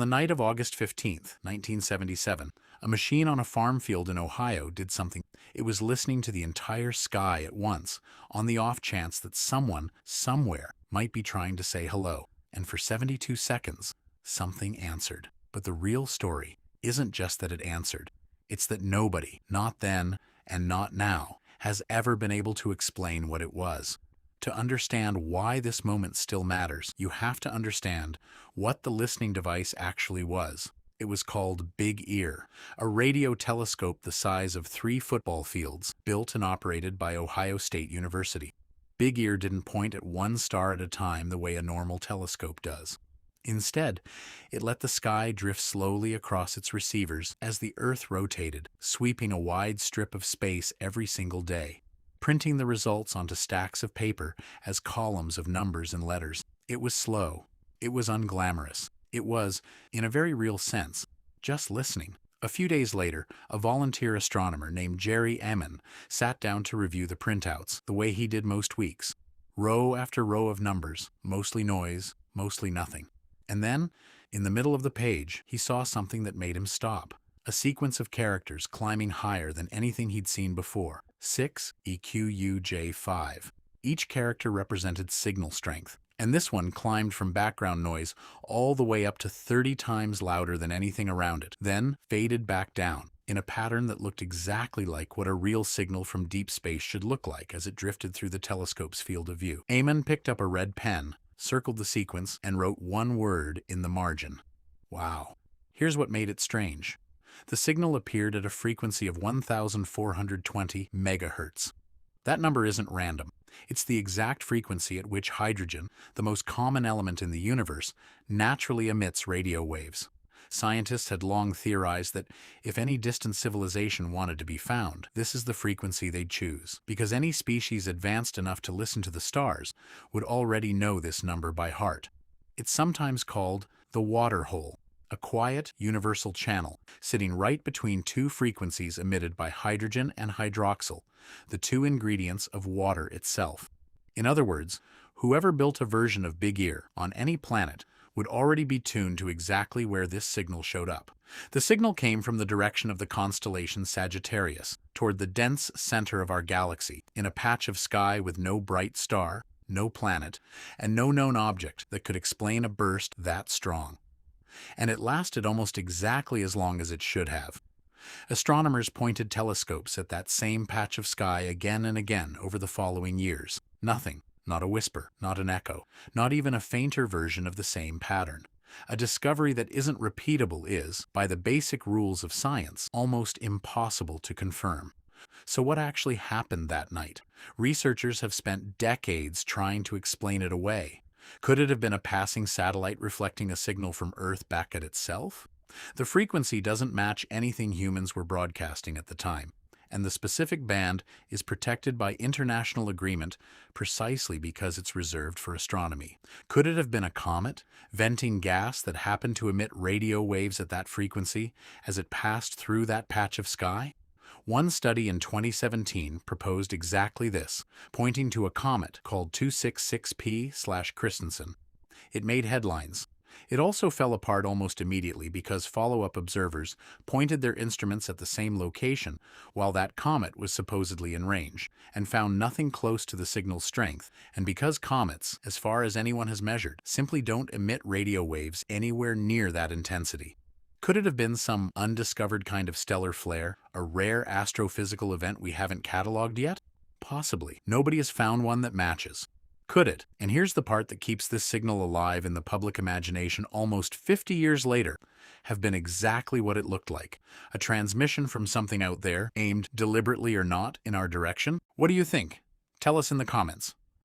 the night of August 15th, 1977, a machine on a farm field in Ohio did something. It was listening to the entire sky at once, on the off chance that someone, somewhere, might be trying to say hello. And for 72 seconds, something answered. But the real story isn't just that it answered. It's that nobody, not then and not now, has ever been able to explain what it was. To understand why this moment still matters, you have to understand what the listening device actually was. It was called Big Ear, a radio telescope the size of 3 football fields, built and operated by Ohio State University. Big Ear didn't point at one star at a time the way a normal telescope does. Instead, it let the sky drift slowly across its receivers as the Earth rotated, sweeping a wide strip of space every single day, printing the results onto stacks of paper as columns of numbers and letters. It was slow. It was unglamorous. It was, in a very real sense, just listening. A few days later, a volunteer astronomer named Jerry Emin sat down to review the printouts, the way he did most weeks. Row after row of numbers, mostly noise, mostly nothing. And then, in the middle of the page, he saw something that made him stop. A sequence of characters climbing higher than anything he'd seen before. 6 EQUJ5. Each character represented signal strength, and this one climbed from background noise all the way up to 30 times louder than anything around it, then faded back down, in a pattern that looked exactly like what a real signal from deep space should look like as it drifted through the telescope's field of view. Eamon picked up a red pen, circled the sequence, and wrote one word in the margin. Wow. Here's what made it strange. The signal appeared at a frequency of 1,420 megahertz. That number isn't random. It's the exact frequency at which hydrogen, the most common element in the universe, naturally emits radio waves. Scientists had long theorized that if any distant civilization wanted to be found, this is the frequency they'd choose, because any species advanced enough to listen to the stars would already know this number by heart. It's sometimes called the water hole, a quiet, universal channel sitting right between 2 frequencies emitted by hydrogen and hydroxyl, the 2 ingredients of water itself. In other words, whoever built a version of Big Ear on any planet would already be tuned to exactly where this signal showed up. The signal came from the direction of the constellation Sagittarius, toward the dense center of our galaxy, in a patch of sky with no bright star, no planet, and no known object that could explain a burst that strong. And it lasted almost exactly as long as it should have. Astronomers pointed telescopes at that same patch of sky again and again over the following years. Nothing. Not a whisper, not an echo, not even a fainter version of the same pattern. A discovery that isn't repeatable is, by the basic rules of science, almost impossible to confirm. So what actually happened that night? Researchers have spent decades trying to explain it away. Could it have been a passing satellite reflecting a signal from Earth back at itself? The frequency doesn't match anything humans were broadcasting at the time, and the specific band is protected by international agreement precisely because it's reserved for astronomy. Could it have been a comet, venting gas that happened to emit radio waves at that frequency as it passed through that patch of sky? One study in 2017 proposed exactly this, pointing to a comet called 266P/Christensen. It made headlines. It also fell apart almost immediately because follow-up observers pointed their instruments at the same location while that comet was supposedly in range, and found nothing close to the signal's strength, and because comets, as far as anyone has measured, simply don't emit radio waves anywhere near that intensity. Could it have been some undiscovered kind of stellar flare, a rare astrophysical event we haven't cataloged yet? Possibly. Nobody has found one that matches. Could it? And here's the part that keeps this signal alive in the public imagination almost 50 years later, have been exactly what it looked like. A transmission from something out there, aimed deliberately or not in our direction? What do you think? Tell us in the comments.